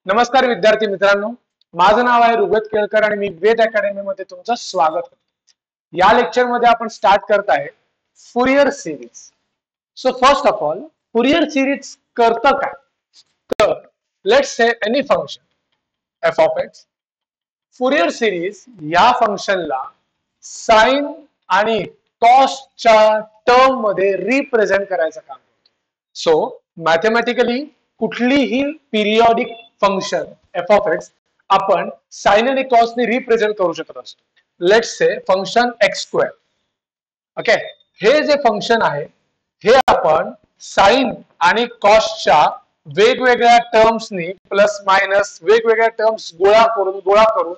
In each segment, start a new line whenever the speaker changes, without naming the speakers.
नमस्कार विद्यार्थी मित्रांनो, माझं नाव आहे रुगत केळकर आणि मी वेद अकॅडमी मध्ये तुमचं स्वागत करतो। या लेक्चर मध्ये आपण स्टार्ट करत आहे Fourier series. So first of all Fourier series करतं काय? तर let's say any function F of x, Fourier series या फंक्शनला साइन आणि कॉसच्या टर्म मध्ये रिप्रेझेंट करायचं काम करतो। सो मॅथमॅटिकली कुठलीही periodic function F of x आपण साइन आणि कॉस ने रिप्रेझेंट करू शकत असतो। Let's say function x square. Okay, हे जे फंक्शन आहे हे आपण साइन आणि कॉसच्या वेगवेगळ्या टर्म्सनी प्लस मायनस वेगवेगळ्या टर्म्स गोळा करून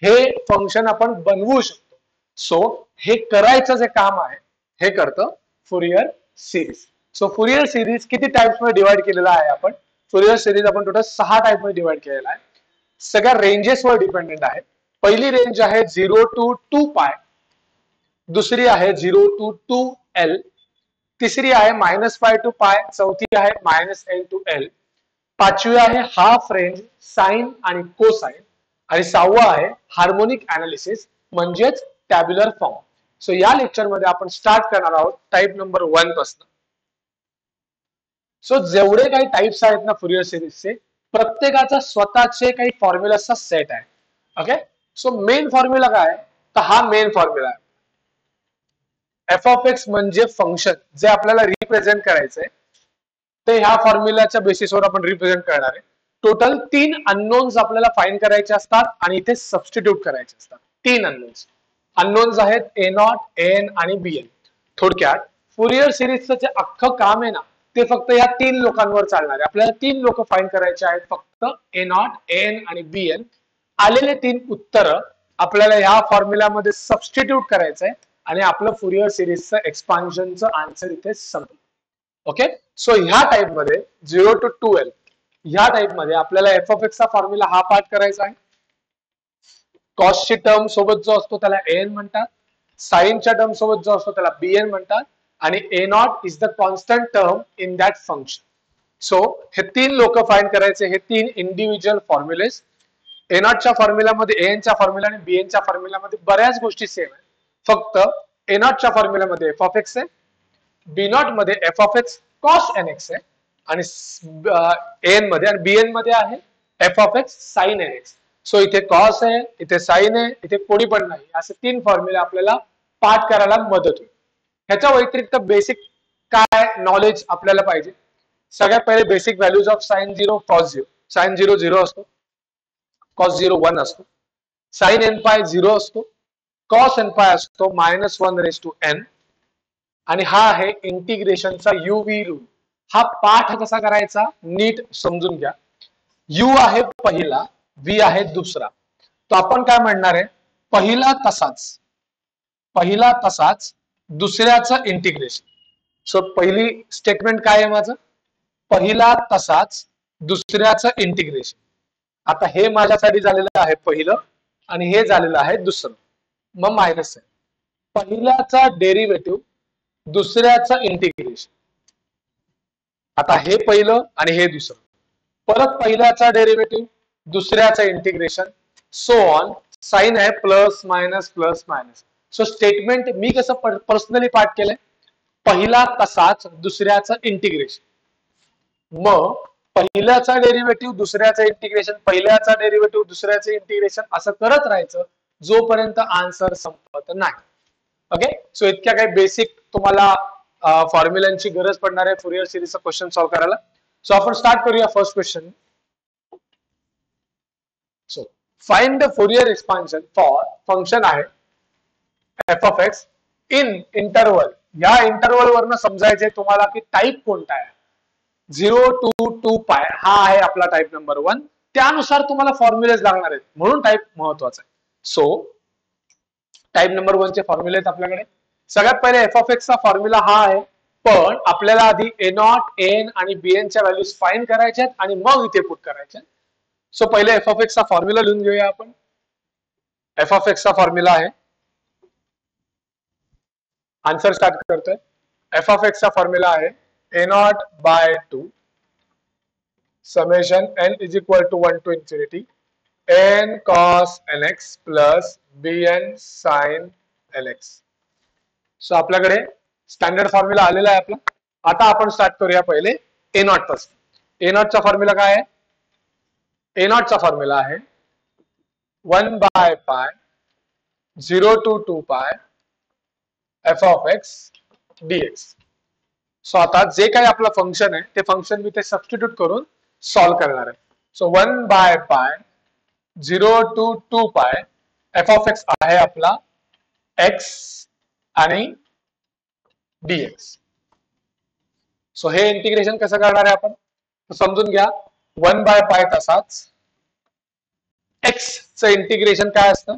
हे फंक्शन आपण बनवू शकतो। सो हे करायचं जे काम आहे हे करतं Fourier series. So Fourier series किती टाइप्स मध्ये डिवाइड केलेला आहे आपण? फुरियर सिरीज आपण टोटल 6 टाइप मध्ये डिवाइड केलेला आहे। सगळ्या रेंजेस वर डिपेंडेंट आहे। पहिली रेंज आहे 0 टू 2 पाय, दुसरी आहे 0 टू 2l, तिसरी आहे -पाय टू पाय, चौथी आहे -l टू l, पाचवी आहे हाफ रेंज साइन आणि कोसाइन, आणि सहावा आहे हार्मोनिक एनालिसिस म्हणजेच टॅब्युलर फॉर्म। सो या लेक्चर मध्ये आपण स्टार्ट करणार आहोत टाइप नंबर 1 पासून। सो जेवढे काही टाइप्स आहेत ना फुरियर सिरीजचे, प्रत्येकाचा स्वतःचे काही फॉर्म्युलाचा सेट आहे। ओके, सो मेन फॉर्म्युला काय? तर हा मेन फॉर्म्युला आहे। एफ ऑफ एक्स म्हणजे फंक्शन जे आपल्याला रिप्रेझेंट करायचंय ते ह्या फॉर्म्युलाच्या बेसिसवर आपण रिप्रेझेंट करणार आहे। टोटल 3 अननोन्स आपल्याला फाइंड करायचे असतात आणि इथे सबस्टिट्यूट करायचे असतात। 3 अननोन्स आहेत a नॉट, an आणि bn। थोडक्यात फुरियर सिरीजचं जे अख्खं काम आहे ना ते फक्त या 3 लोकांवर चालणार आहे। आपल्याला 3 लोक फाइंड करायचे आहेत, फक्त a नॉट, an आणि bn। आलेले 3 उत्तर आपल्याला ह्या फॉर्म्युलामध्ये सबस्टिट्यूट करायचंय आणि आपलं फुरियर सिरीजचं एक्सपान्शनचं आन्सर इथे संपलं। ओके, सो ह्या टाइप मध्ये 0 टू 2l ह्या टाइप मध्ये आपल्याला एफ ऑफ एक्स चा फॉर्म्युला हा पार्ट करायचा आहे। कॉसची टर्म सोबत जो असतो त्याला an म्हणतात, साइनच्या टर्म सोबत जो असतो त्याला bn म्हणतात, आणि a not is the constant term in that function. So हे 3 लोक फाइंड करायचे, हे 3 इंडिव्हिज्युअल फॉर्म्युलेस। a नॉटच्या फॉर्म्युलामध्ये an च्या फॉर्म्युला आणि bn च्या फॉर्म्युलामध्ये बऱ्याच गोष्टी सेम आहेत, फक्त a नॉटच्या फॉर्म्युलामध्ये एफ ऑफ एक्स आहे, बी नॉट मध्ये f of x cos n x आहे, आणि एन मध्ये आणि बीएन मध्ये आहे f of x sine n x. So इथे कॉस आहे, इथे साइन आहे, इथे कोणी पण नाही, असे 3 फॉर्म्युला आपल्याला पाठ करायला मदत होईल। ह्याच्या व्यतिरिक्त बेसिक काय नॉलेज आपल्याला पाहिजे? सगळ्यात पहिले basic values of sine 0 cos 0। Sine 0 0 असतो, कॉस 0 1 असतो, साइन एन पाय 0 असतो, कॉस एन पाय असतो -1 रेज टू n, आणि हा आहे इंटिग्रेशनचा UV रूल। हा पाठ कसा करायचा नीट समजून घ्या। u आहे पहिला, v आहे दुसरा, तो आपण काय म्हणणार आहे? पहिला तसाच दुसऱ्याचं इंटिग्रेशन। सो पहिली स्टेटमेंट काय आहे माझं? पहिला तसाच दुसऱ्याचं इंटिग्रेशन। आता हे माझ्यासाठी झालेलं आहे पहिलं आणि हे झालेलं आहे दुसरं, मग मायनस आहे। पहिल्याचा डेरिव्हेटिव्ह दुसऱ्याचं इंटिग्रेशन, आता हे पहिलं आणि हे दुसरं, परत पहिल्याचा डेरिव्हेटिव्ह दुसऱ्याचं इंटिग्रेशन, सो ऑन। साइन आहे plus minus plus minus. So statement मी कसं पर्सनली पाठ केलंय? पहिला तसाच दुसऱ्याचं इंटिग्रेशन, मग पहिल्याचा डेरिव्हेटिव्ह दुसऱ्याचं इंटिग्रेशन, पहिल्याचा डेरिव्हेटिव्ह दुसऱ्याचं इंटिग्रेशन, असं करत राहायचं जोपर्यंत आन्सर संपत नाही। ओके, सो इतक्या काही बेसिक तुम्हाला फॉर्म्युलांची गरज पडणार आहे फुरियर सिरीजचा क्वेश्चन सॉल्व्ह करायला। सो आपण स्टार्ट करूया first question. So find the Fourier expansion for function आहे f of x in interval. या इंटरवल वरनं समजायचे तुम्हाला की टाइप कोणता आहे। 0 टू 2 पाय हा आहे आपला टाइप नंबर 1। त्यानुसार तुम्हाला फॉर्म्युलेज लागणार आहेत, म्हणून टाइप महत्वाचा आहे। सो टाइप नंबर 1 चे फॉर्म्युले आहेत आपल्याकडे। सगळ्यात पहिले एफ ऑफ एक्स चा फॉर्म्युला हा आहे, पण आपल्याला आधी ए नॉट, एन आणि बीएन च्या व्हॅल्यूज फाइंड करायच्या आहेत आणि मग इथे पुट करायच्या। सो पहिले एफ ऑफ एक्स चा फॉर्म्युला लिहून घेऊया आपण। एफ ऑफ एक्स चा फॉर्म्युला आहे, आन्सर स्टार्ट करतोय। एफ ऑफ एक्स चा फॉर्म्युला आहे ए not bye 2 summation n is equal to 1 to infinity n cos nx plus bn sin nx. So आपल्याकडे स्टँडर्ड फॉर्म्युला आलेला आहे आपला. आता आपण स्टार्ट करूया पहिले ए नॉट पासून. ए नॉट चा फॉर्म्युला काय आहे? ए नॉट चा फॉर्म्युला आहे 1 by pi 0 to 2 pi f of x dx. So आता जे काही आपलं फंक्शन आहे ते फंक्शन मी ते सबस्टिट्यूट करून सॉल्व करणार आहे. So 1 by pi 0 to 2 pi f of x आहे आपला x आणि dx. सो हे इंटिग्रेशन कसं करणार आहे आपण समजून घ्या. 1 by pi तसाच x चं इंटिग्रेशन काय असतं?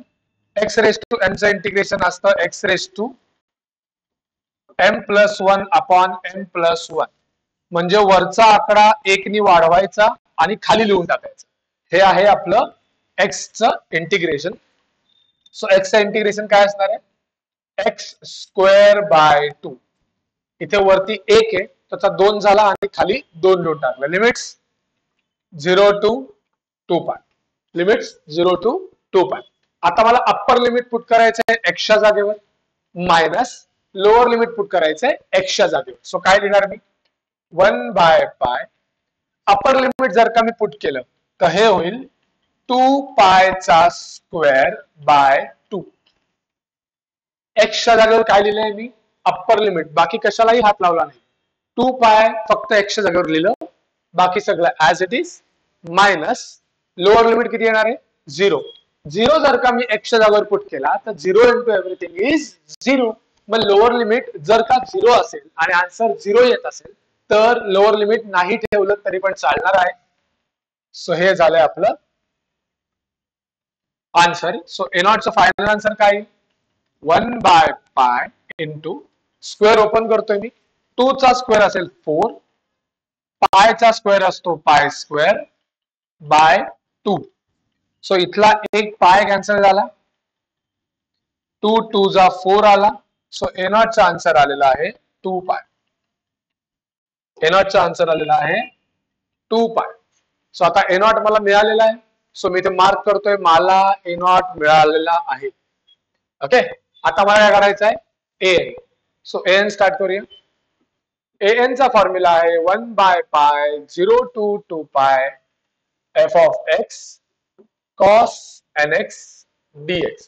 x रेस टू m चं इंटिग्रेशन असतं x raise to m plus 1 upon m plus 1. म्हणजे वरचा आकडा 1 नी वाढवायचा आणि खाली लिहून टाकायचं. हे आहे आपलं x चं इंटिग्रेशन. सो x चं इंटिग्रेशन काय असणार आहे? x square by 2. इथे वरती 1 आहे त्याचा 2 झाला आणि खाली 2 लिहून टाकला. लिमिट्स 0 टू 2 पाय. लिमिट्स 0 टू 2 पाय. आता मला अप्पर लिमिट पुट करायचं आहे x च्या जागेवर मायनस लोअर लिमिट पुट करायचं आहे x च्या जागेवर. सो काय लिहिणार मी? 1 बाय पाय अप्पर लिमिट जर का मी पुट केलं तर हे होईल 2 पायचा स्क्वेअर बाय 2. x च्या जागेवर काय लिहिलंय मी? Upper limit. बाकी कशालाही हात लावला नाही. 2 पाय फक्त x च्या जागेवर लिहिलं, बाकी सगळं as it is minus lower limit किती येणार आहे? 0. 0 जर का मी x च्या जागेवर पुट केला तर 0 इंटू एव्हरीथिंग इज 0. मग लोअर लिमिट जर का 0 असेल आणि आन्सर 0 येत असेल तर लोअर लिमिट नाही ठेवलं तरी पण चालणार आहे. सो हे झालंय आपलं आन्सर. सो ए नॉटचं फायनल आन्सर काय? 1 bye pi into square open करतोय मी. 2 चा स्क्वेअर असेल 4, पायचा स्क्वेअर असतो पाय स्क्वेअर बाय 2. सो इथला एक पाय कॅन्सल झाला. 2 2 जा 4 आला. सो ए नॉटचा आन्सर आलेला आहे 2 पाय. ए नॉटचा आन्सर आलेला आहे 2 पाय. सो आता ए नॉट मला मिळालेला आहे. सो मी इथे मार्क करतोय मला ए नॉट मिळालेला आहे. ओके. आता मला काय करायचं आहे? एन. सो एन स्टार्ट करूया. एन चा फॉर्म्युला आहे 1 बाय पाय 0 टू 2 पाय f of x cos nx dx.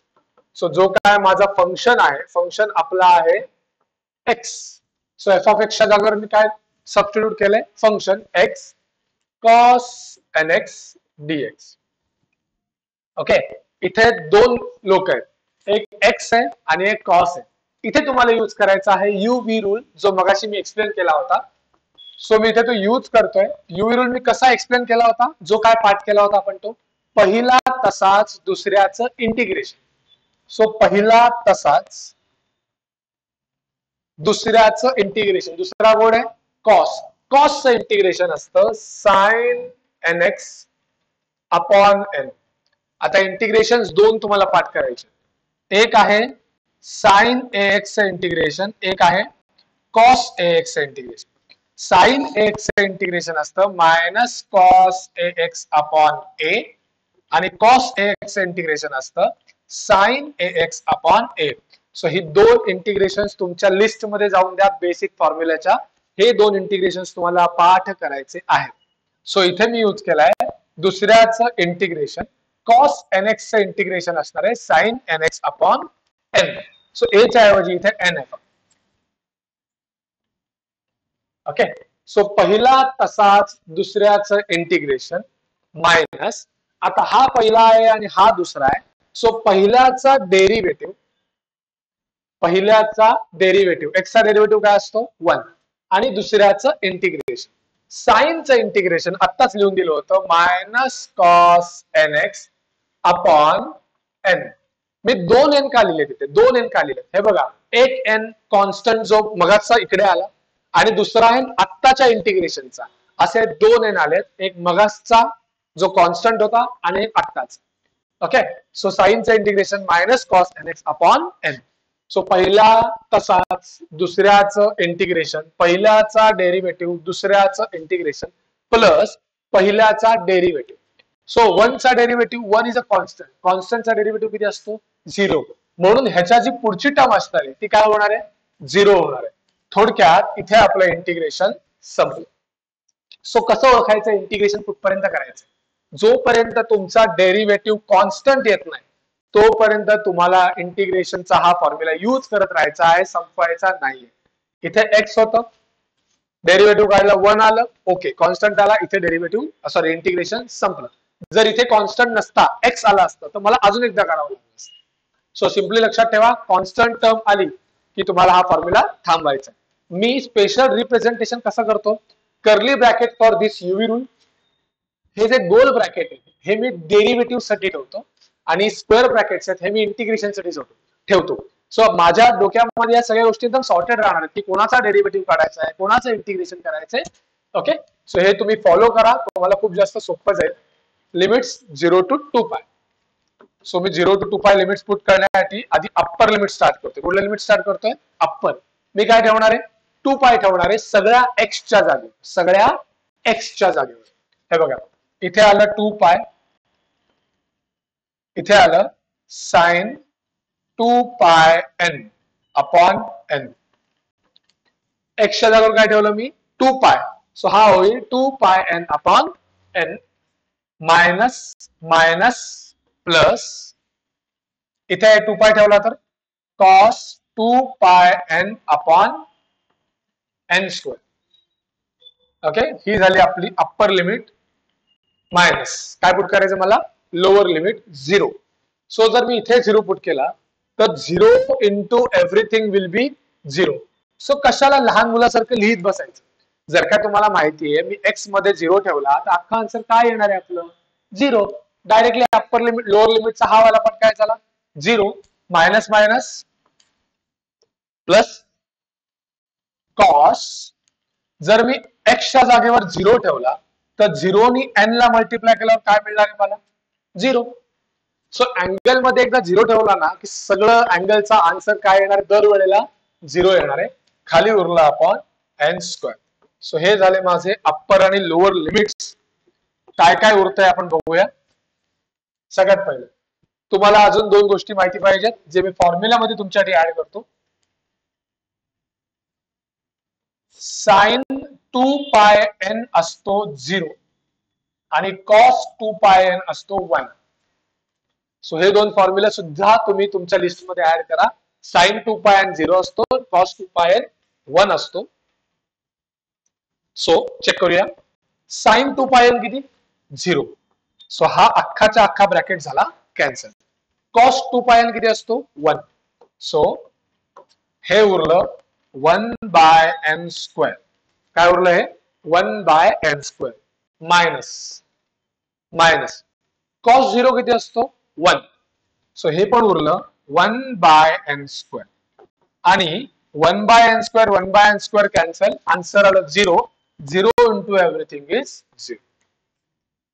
So जो काय माझा फंक्शन आहे फंक्शन आपला आहे x. So f of x च्या जागेवर मी काय सबस्टिट्यूट केलंय? Function x cos nx dx. Okay. इथे दोन लोक आहेत, एक x आहे आणि एक cos आहे. इथे तुम्हाला यूज करायचा आहे UV रूल जो मगाशी मी एक्सप्लेन केला होता. सो मी इथे तो यूज करतोय. UV रूल मी कसा एक्सप्लेन केला होता? जो काय पाठ केला होता आपण तो पहिला तसाच दुसऱ्याचं इंटिग्रेशन. सो पहिला तसाच दुसऱ्याचं इंटिग्रेशन. दुसरा कोड आहे कॉस. कॉसचं इंटिग्रेशन असतं साइन nx अपॉन n. आता इंटिग्रेशन दोन तुम्हाला पाठ करायचे. एक आहे साइन ax चं इंटिग्रेशन, एक आहे कॉस ax चं इंटिग्रेशन. साइन ax चं इंटिग्रेशन असतं minus cos ax upon a आणि कॉस ax चं इंटिग्रेशन असतं sine ax upon a. So ही दोन इंटिग्रेशन तुमच्या लिस्ट मध्ये जाऊन द्या बेसिक फॉर्म्युलाच्या. हे दोन इंटिग्रेशन तुम्हाला पाठ करायचे आहेत. सो इथे मी यूज केलाय दुसऱ्याचं इंटिग्रेशन. कॉस nx चं इंटिग्रेशन असणार आहे sine nx upon n. So a च्या ऐवजी इथे n आहे. ओके. सो पहिला तसाच दुसऱ्याचं इंटिग्रेशन मायनस आता हा पहिला आहे आणि हा दुसरा आहे. सो पहिल्याचा डेरिव्हेटिव्ह x चा डेरिव्हेटिव्ह काय असतो? 1 आणि दुसऱ्याचं इंटिग्रेशन साइनचं इंटिग्रेशन आत्ताच लिहून दिलं होतं minus cos nx upon n. मी 2n का लिहिले तिथे? 2n का लिहिले? हे बघा, एक n कॉन्स्टंट जो मगाचा इकडे आला आणि दुसरा n आत्ताच्या इंटिग्रेशनचा. असे 2n आलेत. एक मगाचा जो कॉन्स्टंट होता आणि एक आत्ताचा. ओके. सो साइनचं integration minus cos nx upon n. So पहिला तसाच दुसऱ्याचं इंटिग्रेशन, पहिल्याचा डेरिव्हेटिव्ह दुसऱ्याचं इंटिग्रेशन प्लस पहिल्याचा डेरिव्हेटिव्ह. सो 1 चा डेरिव्हेटिव्ह 1 इज अ कॉन्स्टंट. कॉन्स्टंटचा डेरिव्हेटिव्ह किती असतो 0. म्हणून ह्याच्या जी पुढची टर्म असणार आहे ती काय होणार आहे 0 होणार आहे. थोडक्यात इथे आपलं इंटिग्रेशन संपलं. सो कसं ओळखायचं इंटिग्रेशन कुठपर्यंत करायचं. जोपर्यंत तुमचा डेरिव्हेटिव्ह कॉन्स्टंट येत नाही तोपर्यंत तुम्हाला इंटिग्रेशनचा हा फॉर्म्युला यूज करत राहायचा आहे, संपवायचा नाहीये. इथे एक्स होतं, डेरिव्हेटिव्ह काढला 1 आलं, ओके कॉन्स्टंट आला, इथे डेरिव्हेटिव्ह सॉरी इंटिग्रेशन संपलं. जर इथे कॉन्स्टंट नसता एक्स आला असतं तर मला अजून एकदा करावं लागलं असतं. सो सिम्पली लक्षात ठेवा कॉन्स्टंट टर्म आली की तुम्हाला हा फॉर्म्युला थांबवायचा. मी स्पेशल रिप्रेझेंटेशन कसं करतो, curly bracket for this UV rule. हे जे गोल ब्रॅकेट आहे हे मी डेरिव्हेटिव्ह साठी ठेवतो आणि स्क्वेअर ब्रॅकेट्स आहेत हे मी इंटिग्रेशन साठी ठेवतो. सो माझ्या डोक्यामध्ये या सगळ्या गोष्टी एकदम सॉर्टेड राहणार आहेत की कोणाचा डेरिव्हेटिव्ह काढायचा आहे, कोणाचं इंटिग्रेशन करायचंय. ओके, सो हे तुम्ही फॉलो करा, तुम्हाला खूप जास्त सोपं जाईल. Limits 0 to 2π. सो मी 0 to 2π लिमिट्स पुट करण्यासाठी आधी अप्पर लिमिट स्टार्ट करतोय. कुठलं लिमिट स्टार्ट करतोय अप्पर. मी काय ठेवणार आहे 2π ठेवणार आहे सगळ्या एक्सच्या जागेवर, सगळ्या एक्सच्या जागेवर. हे बघा इथे आलं 2π, इथे आलं साइन 2πn अपॉन n. एक्सच्या जागेवर काय ठेवलं मी 2π. सो हा होईल 2πn upon n minus minus plus इथे 2π ठेवला तर cos 2πn upon n square. Okay, ही झाली आपली अप्पर लिमिट. मायनस काय पुट करायचं मला लोअर लिमिट 0. सो जर मी इथे 0 पुट केला तर 0 into everything will be 0. So कशाला लहान मुलासारखं लिहित बसायचं. जर का तुम्हाला माहिती आहे मी एक्स मध्ये 0 ठेवला तर अख्खा आन्सर काय येणार आहे आपलं 0. डायरेक्टली अप्पर लिमिट लोअर लिमिटचा हा वाला पण काय झाला 0. Minus minus plus cos. जर मी एक्सच्या जागेवर 0 ठेवला तर 0 नी n ला मल्टिप्लाय केल्यावर काय मिळणार आहे मला 0. सो अँगल मध्ये एकदा 0 ठेवला ना की सगळं अँगलचा आन्सर काय येणार दरवेळेला 0 येणार आहे. खाली उरला अपॉन n स्क्वेअर. सो हे झाले माझे अप्पर आणि लोअर लिमिट्स. काय काय उरतंय आपण बघूया. सगळ्यात पहिले तुम्हाला अजून 2 गोष्टी माहिती पाहिजेत जे मी फॉर्म्युला मध्ये तुमच्यासाठी ऍड करतो. साइन 2πn असतो 0 आणि cos 2πn असतो 1. सो हे 2 फॉर्म्युला सुद्धा तुम्ही तुमच्या लिस्ट मध्ये ऍड करा. साइन 2πn 0 असतो, cos 2πn 1 असतो. सो चेक करूया. साइन 2πn किती 0. सो हा अख्खाचा अख्खा ब्रॅकेट झाला कॅन्सल. cos 2πn किती असतो 1. सो हे उरलं 1/n स्क्वेअर. काय उरलं हे 1/n square minus minus cos 0 किती असतो 1. सो हे पण उरलं 1/n स्क्वेअर आणि 1/n square 1/n square cancel. Answer आलं 0. 0 into everything is 0.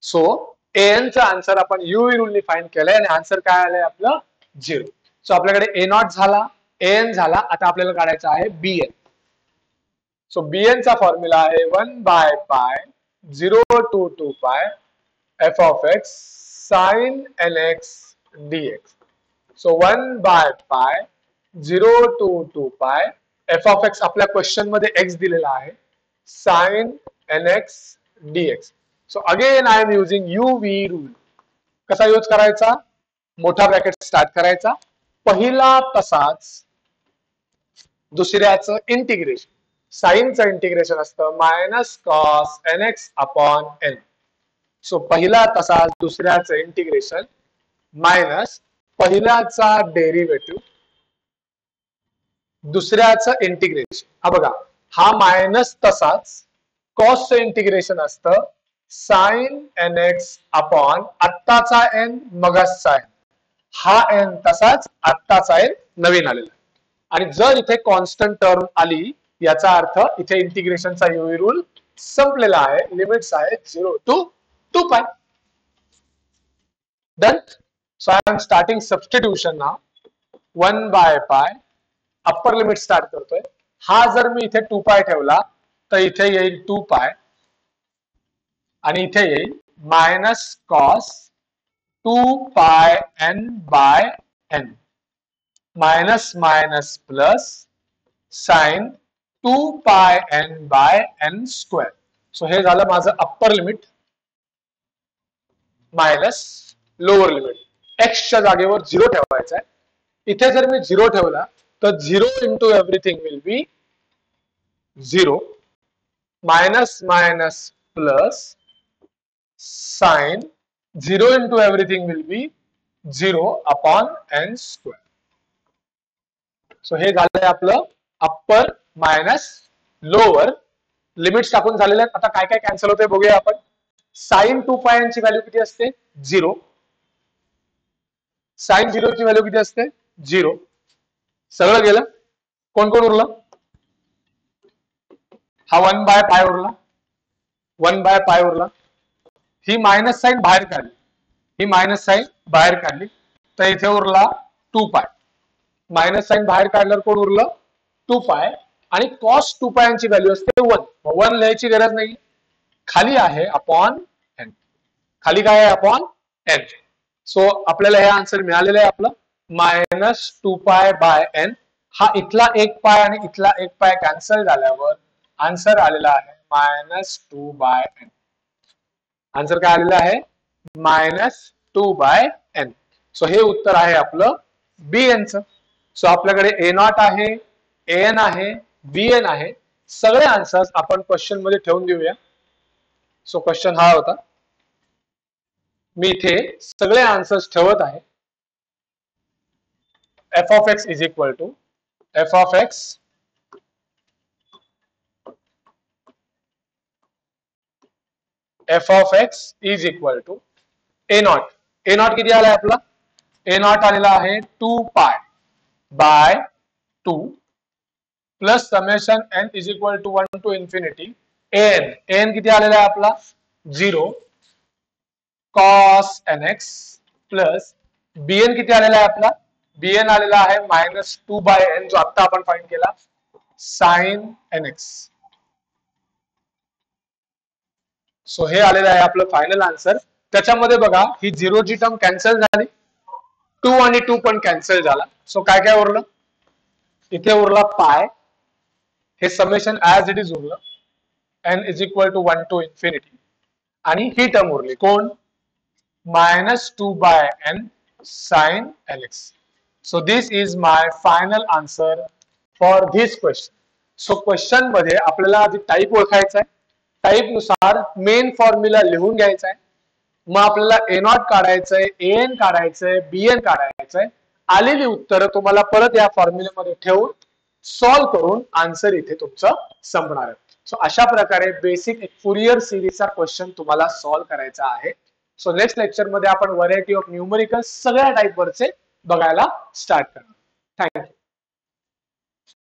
So an चा आन्सर आपण युव्ही रूलनी फाइंड केलंय आणि आन्सर काय आलंय आपलं 0. सो आपल्याकडे a0 झाला, an झाला. आता आपल्याला काढायचा आहे bn. सो bn चा फॉर्म्युला आहे 1/π 0 to 2π f of x sin nx dx. So 1/π 0 to 2π f of x आपल्या क्वेश्चन मध्ये x दिलेला आहे sin nx dx. So again I am using UV rule. कसा यूज करायचा मोठा ब्रॅकेट स्टार्ट करायचा, पहिला तसाच दुसऱ्याचं इंटिग्रेशन. साइनचं इंटिग्रेशन असतं minus cos nx upon n. So पहिला तसाच दुसऱ्याचं इंटिग्रेशन मायनस पहिल्याचा डेरिव्हेटिव्ह दुसऱ्याचं इंटिग्रेशन. हा बघा हा मायनस तसाच कॉसचं इंटिग्रेशन असतं साइन nx अपॉन आत्ताचा n मगासचा n. हा n तसाच आत्ताचा n नवीन आलेला. आणि जर इथे कॉन्स्टंट टर्म आली याचा अर्थ इथे इंटिग्रेशनचा युव्ही रूल संपलेला आहे. लिमिट्स आहेत 0 to 2π. Done. So I am starting substitution now. 1/π upper limit start करतोय. हा जर मी इथे 2π ठेवला तर इथे येईल 2π आणि इथे येईल minus cos 2πn/n minus minus plus sign 2πn/n². So हे झालं माझं upper limit minus lower limit. एक्सच्या जागेवर 0 ठेवायचा आहे. इथे जर मी 0 ठेवला तर 0 into everything will be 0 minus minus plus sign 0 into everything will be 0/n². So हे झालंय आपलं अप्पर मायनस लोअर. लिमिट्स टाकून झालेले आहेत. आता काय काय कॅन्सल होते बघूया आपण. साइन 2πn ची व्हॅल्यू किती असते 0. साइन 0 ची व्हॅल्यू किती असते 0. सगळं गेलं. कोण कोण उरलं. हा 1/π उरला. 1/π उरला. ही मायनस साइन बाहेर काढली. ही मायनस साइन बाहेर काढली तर इथे उरला 2π. मायनस साइन बाहेर काढल्यावर कोण उरलं 2π आणि कॉस 2πn ची व्हॅल्यू असते 1. 1 लिहायची गरज नाही. खाली आहे अपॉन n. खाली काय आहे अपॉन n. सो आपल्याला हे आन्सर मिळालेलं आहे आपलं मायनस 2π/n. हा इथला 1π आणि इथला 1π कॅन्सल झाल्यावर आन्सर आलेला आहे मायनस 2/n. आन्सर काय आलेला आहे मायनस 2/n. सो हे उत्तर आहे आपलं bn चं. सो आपल्याकडे a0 आहे, an आहे, bn आहे. सगळे आन्सर्स आपण क्वेश्चन मध्ये ठेवून देऊया. सो क्वेश्चन हा होता. मी इथे सगळे आन्सर्स ठेवत आहे. f of x is equal to f of x is equal to a0. a0 किती आलाय आपला a0 आलेला आहे 2π/2 plus summation n is equal to 1 to infinity an किती आलेला आहे आपला 0 cos nx प्लस bn किती आलेला आहे आपला bn आलेला आहे मायनस 2/n जो आता आपण फाइंड केला sin nx. सो हे आलेलं आहे आपलं फायनल आन्सर. त्याच्यामध्ये बघा ही 0 ची टर्म कॅन्सल झाली. 2 आणि 2 पण कॅन्सल झाला. सो काय काय उरलं इथे उरला पाय. हे समेशन ऍज इट इज उरलं n is equal to 1 to infinity आणि ही टर्म उरली कोण minus 2/n sin nx. So this is my final answer for this question. So question मध्ये आपल्याला आधी टाईप ओळखायचा आहे. टाईप नुसार मेन फॉर्म्युला लिहून घ्यायचा आहे. मग आपल्याला a0 काढायचंय, an काढायचंय, bn काढायचंय. आलेली उत्तरं तुम्हाला परत या फॉर्म्युल्यामध्ये ठेवून सॉल्व्ह करून आन्सर इथे तुमचं संपणार आहे. सो अशा प्रकारे बेसिक एक फुरियर सिरीजचा क्वेश्चन तुम्हाला सॉल्व्ह करायचा आहे. सो नेक्स्ट लेक्चर मध्ये आपण व्हरायटी ऑफ न्यूमरिकल सगळ्या टाईप वरचे बघायला स्टार्ट करणार. थँक्यू.